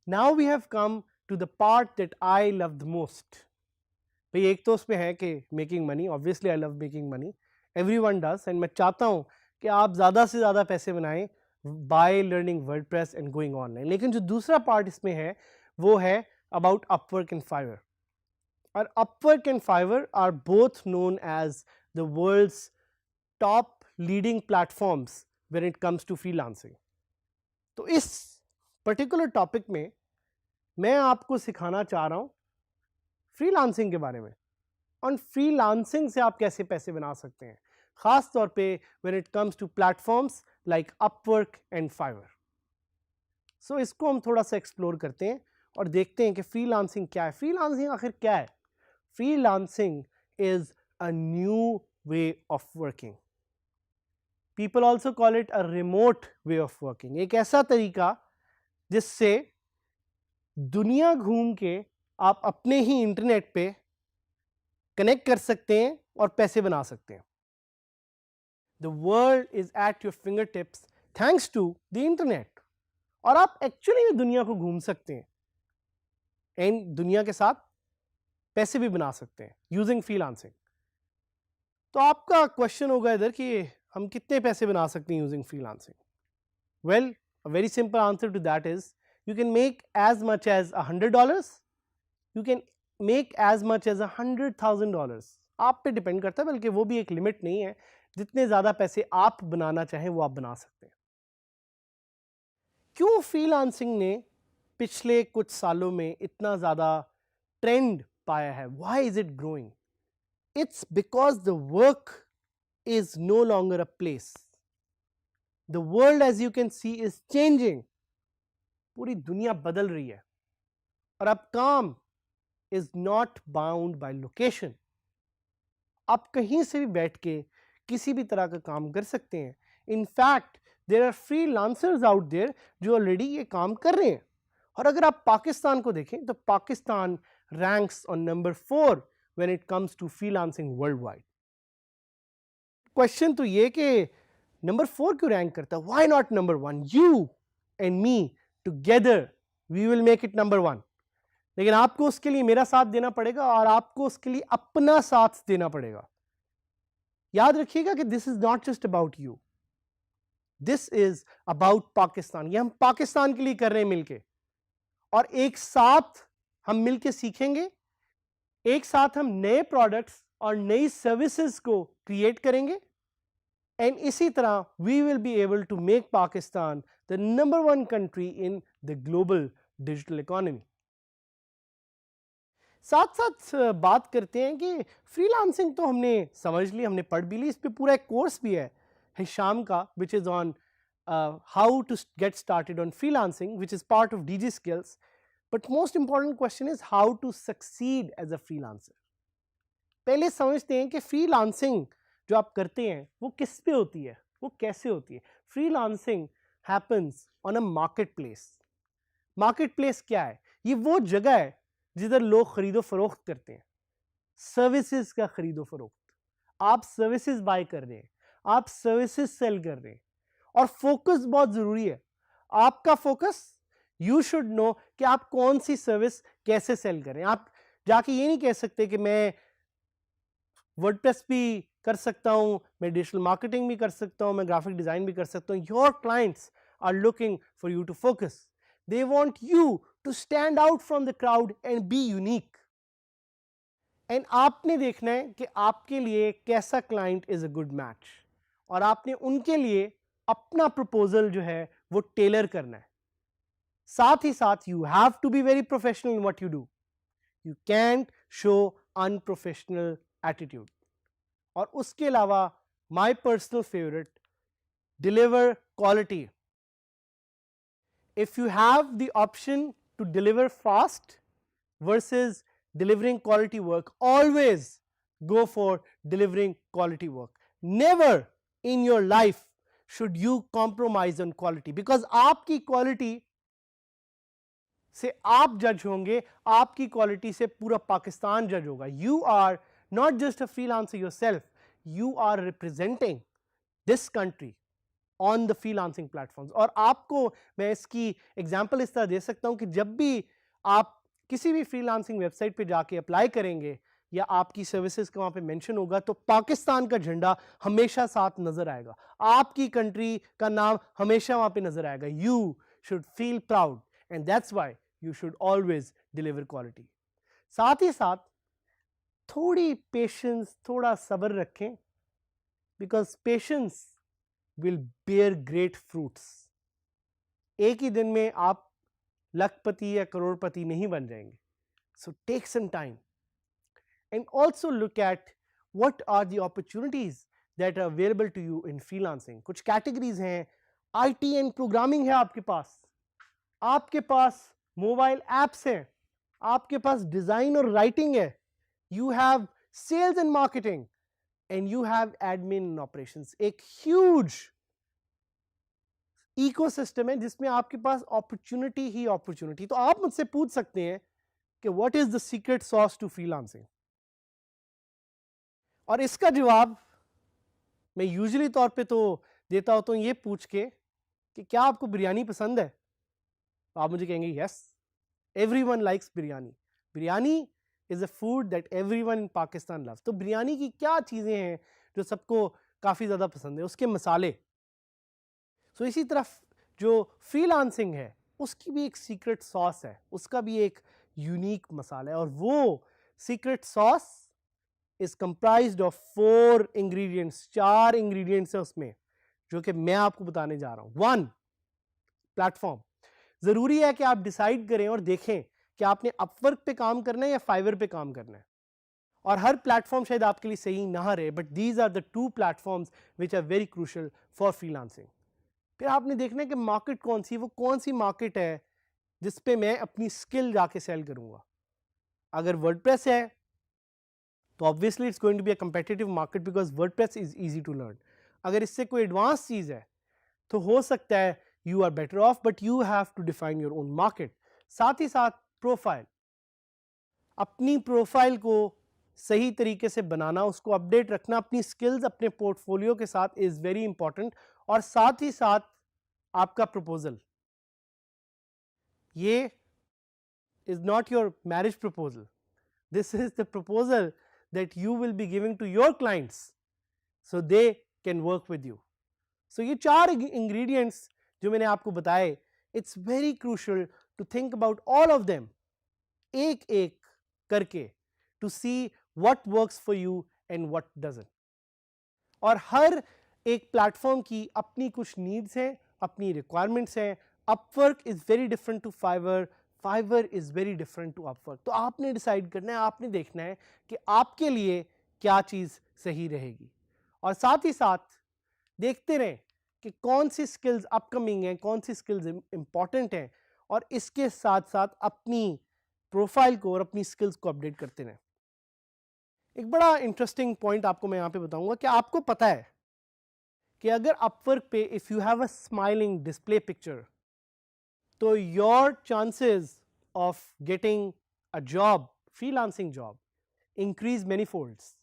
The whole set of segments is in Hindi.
Now we have come to the part that I love the most. भाई एक तो उसमें है कि making money, obviously I love making money, everyone does, and मैं चाहता हूँ कि आप ज़्यादा से ज़्यादा पैसे बनाएं by learning WordPress and going online. लेकिन जो दूसरा पार्ट इसमें है वो है अबाउट अपवर्क एंड फाइवर. और Upwork and Fiverr are both known as the world's top leading platforms when it comes to freelancing. तो इस पर्टिकुलर टॉपिक में मैं आपको सिखाना चाह रहा हूं फ्रीलांसिंग के बारे में, और फ्रीलांसिंग से आप कैसे पैसे बना सकते हैं, खास तौर पे when it comes to platforms like Upwork and Fiverr. So इसको हम थोड़ा सा एक्सप्लोर करते हैं और देखते हैं कि फ्रीलांसिंग क्या है. फ्रीलांसिंग आखिर क्या है? Freelancing is a new way of working. People also call it a remote way of working. एक ऐसा तरीका जिससे दुनिया घूम के आप अपने ही इंटरनेट पे कनेक्ट कर सकते हैं और पैसे बना सकते हैं. The world is at your finger tips thanks to the internet. और आप एक्चुअली में दुनिया को घूम सकते हैं एंड दुनिया के साथ पैसे भी बना सकते हैं यूजिंग फ्रीलांसिंग. तो आपका क्वेश्चन होगा इधर कि हम कितने पैसे बना सकते हैं using freelancing. Well, a very simple answer to that is you can make as much as $100, you can make as much as $100,000. आप पे डिपेंड करता है, बल्कि वो भी एक लिमिट नहीं है. जितने ज़्यादा पैसे आप बनाना चाहें वो आप बना सकते हैं. क्यों फ्रीलांसिंग ने पिछले कुछ सालों में इतना ज़्यादा ट्रेंड पाया है? Why is it growing? It's because the work is no longer a place. The world, as you can see, is changing. पूरी दुनिया बदल रही है और अब काम is not bound by location. आप कहीं से भी बैठ के किसी भी तरह का काम कर सकते हैं. In fact, there are freelancers out there जो ऑलरेडी ये काम कर रहे हैं. और अगर आप पाकिस्तान को देखें तो Pakistan ranks on number 4 when it comes to freelancing worldwide. Question तो ये कि नंबर 4 क्यों रैंक करता है? Why not number 1? You and me together we will make it number 1. लेकिन आपको उसके लिए मेरा साथ देना पड़ेगा और आपको उसके लिए अपना साथ देना पड़ेगा. याद रखिएगा कि this is not just about you, this is about Pakistan. ये हम पाकिस्तान के लिए कर रहे हैं मिलके, और एक साथ हम मिलके सीखेंगे, एक साथ हम नए प्रोडक्ट्स और नई सर्विसेज को क्रिएट करेंगे, एंड इसी तरह we will be able to make Pakistan the number 1 country in the global digital economy. साथ साथ बात करते हैं कि फ्रीलांसिंग तो हमने समझ ली, हमने पढ़ भी ली, इस पे पूरा एक कोर्स भी है हिशाम का, which is on how to get started on freelancing, which is part of DigiSkills. But most important question is how to succeed as a freelancer. पहले समझते हैं कि फ्रीलांसिंग जो आप करते हैं वो किस पे होती है, वो कैसे होती है. Freelancing happens on a market place. Market place क्या है? ये वो जगह है जिधर लोग खरीदो फरोख्त करते हैं, सर्विसेज का खरीदो फरोख्त. आप सर्विसेज बाय कर रहे हैं, आप सर्विसेज सेल कर रहे हैं, और फोकस बहुत जरूरी है. आपका फोकस, यू शुड नो कि आप कौन सी सर्विस कैसे सेल करें. आप जाके ये नहीं कह सकते कि मैं वर्डप्रेस भी कर सकता हूं, मैं डिजिटल मार्केटिंग भी कर सकता हूं, मैं ग्राफिक डिजाइन भी कर सकता हूं. Your clients are looking for you to focus. They want you to stand out from the crowd and be unique. And आपने देखना है कि आपके लिए कैसा client is a good match, और आपने उनके लिए अपना proposal जो है वो tailor करना है. साथ ही साथ you have to be very professional in what you do. You can't show unprofessional attitude. और उसके अलावा my personal favorite, deliver quality. If you have the option to deliver fast versus delivering quality work, always go for delivering quality work. Never in your life should you compromise on quality, because आपकी क्वालिटी से आप जज होंगे, आपकी क्वालिटी से पूरा पाकिस्तान जज होगा. You are not just a freelancer yourself, you are representing this country on the freelancing platforms. और आपको मैं इसकी एग्जांपल इस तरह दे सकता हूं कि जब भी आप किसी भी फ्रीलांसिंग वेबसाइट पे जाके अप्लाई करेंगे या आपकी सर्विसेज का वहां पे मेंशन होगा, तो पाकिस्तान का झंडा हमेशा साथ नजर आएगा, आपकी कंट्री का नाम हमेशा वहां पे नजर आएगा. You should feel proud and that's why you should always deliver quality. साथ ही साथ थोड़ी पेशेंस, थोड़ा सब्र रखें, because patience will bear great fruits. एक ही दिन में आप लखपति या करोड़पति नहीं बन जाएंगे. So take some time and also look at what are the opportunities that are available to you in freelancing. कुछ कैटेगरीज हैं, आईटी एंड प्रोग्रामिंग है आपके पास मोबाइल एप्स हैं, आपके पास डिजाइन और राइटिंग है, you have sales and marketing and you have admin and operations. एक ह्यूज इकोसिस्टम है जिसमें आपके पास अपॉर्चुनिटी ही अपॉर्चुनिटी. तो आप मुझसे पूछ सकते हैं कि what is the secret sauce to freelancing, और इसका जवाब मैं यूजुअली तौर पे तो देता होता हूं ये पूछ के कि क्या आपको बिरयानी पसंद है. तो आप मुझे कहेंगे yes, everyone likes biryani. Biryani is a food that everyone in Pakistan loves. तो बिरयानी की क्या चीजें हैं जो सबको काफी ज्यादा पसंद है? उसके मसाले. सो इसी तरह जो फ्रीलांसिंग है उसकी भी एक सीक्रेट सॉस है, उसका भी एक यूनिक मसाला है, और वो secret sauce is comprised of 4 ingredients. 4 ingredients है उसमें जो कि मैं आपको बताने जा रहा हूं. 1, प्लेटफॉर्म. जरूरी है कि आप डिसाइड करें और देखें कि आपने अपवर्क पे काम करना है या फाइवर पे काम करना है. और हर प्लेटफॉर्म शायद आपके लिए सही ना रहे, but these are the 2 platforms which are very crucial for freelancing. फिर आपने देखना है कि मार्केट कौन सी, वो कौन सी मार्केट है जिस पे मैं अपनी स्किल जाके सेल करूंगा. अगर वर्डप्रेस है तो obviously it's going to be a competitive market because WordPress is easy to learn. अगर इससे कोई एडवांस चीज है तो हो सकता है you are better off, but you have to define your own market. साथ ही साथ प्रोफाइल. अपनी प्रोफाइल को सही तरीके से बनाना, उसको अपडेट रखना, अपनी स्किल्स अपने पोर्टफोलियो के साथ इज वेरी इंपॉर्टेंट. और साथ ही साथ आपका प्रपोजल. ये is not your marriage proposal, this is the proposal that you will be giving to your clients so they can work with you. So ये 4 ingredients जो मैंने आपको बताए, it's very crucial to think about all of them एक एक करके to see what works for you and what doesn't. और हर एक प्लेटफॉर्म की अपनी कुछ नीड्स हैं, अपनी रिक्वायरमेंट्स हैं. Upwork is very different to Fiverr, Fiverr is very different to Upwork. तो आपने डिसाइड करना है, आपने देखना है कि आपके लिए क्या चीज सही रहेगी. और साथ ही साथ देखते रहें कि कौन सी स्किल्स अपकमिंग हैं, कौन सी स्किल्स इंपॉर्टेंट हैं, और इसके साथ साथ अपनी प्रोफाइल को और अपनी स्किल्स को अपडेट करते रहें. एक बड़ा इंटरेस्टिंग पॉइंट आपको मैं यहां पे बताऊंगा कि आपको पता है कि अगर अपवर्क पे if you have a smiling display picture, तो your chances of getting a job, freelancing job, increase many folds.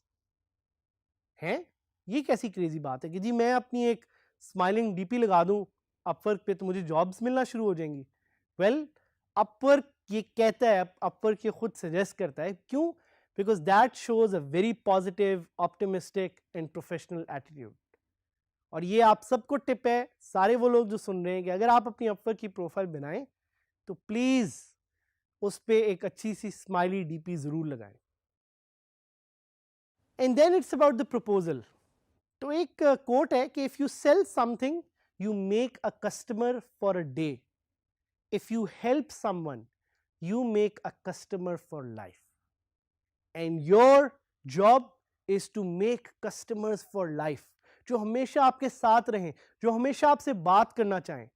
हैं? ये कैसी क्रेजी बात है कि जी मैं अपनी एक स्माइलिंग डीपी लगा दूं अपवर्क पे तो मुझे जॉब्स मिलना शुरू हो जाएंगी. वेल, अपवर्क ये कहता है, अपवर्क ये खुद सजेस्ट करता है. क्यों? Because that shows a very positive, optimistic and professional attitude. और ये आप सबको टिप है, सारे वो लोग जो सुन रहे हैं, कि अगर आप अपनी अपवर्क की प्रोफाइल बनाएं तो प्लीज उस पे एक अच्छी सी स्माइली डीपी जरूर लगाएं. And then it's about the proposal. तो एक कोट है कि if you sell something you make a customer for a day, if you help someone you make a customer for life. And your job is to make customers for life, जो हमेशा आपके साथ रहें, जो हमेशा आपसे बात करना चाहें.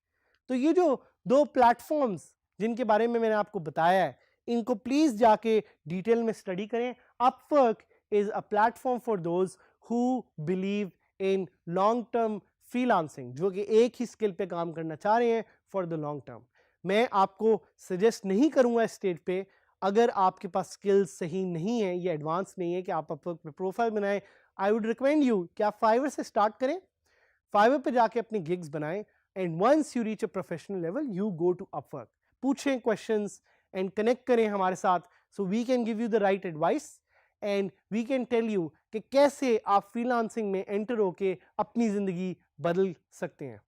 तो ये जो 2 प्लेटफॉर्म्स जिनके बारे में मैंने आपको बताया है, इनको प्लीज जाके डिटेल में स्टडी करें. Upwork is a platform for those who believe in long term freelancing, जो कि एक ही स्किल पे काम करना चाह रहे हैं फॉर द लॉन्ग टर्म। मैं आपको सजेस्ट नहीं करूंगा इस स्टेज पे, अगर आपके पास स्किल्स सही नहीं है, ये एडवांस नहीं है कि आप अपवर्क पे प्रोफाइल बनाएं, आई वुड रिकमेंड यू कि आप फाइवर से स्टार्ट करें, फाइवर पे जाके अपनी गिग्स बनाएं, and once you reach a professional level you go to Upwork. पूछें क्वेश्चंस एंड कनेक्ट करें हमारे साथ, so we can give you the right advice and we can tell you कि कैसे आप फ्रीलांसिंग में एंटर होके अपनी जिंदगी बदल सकते हैं।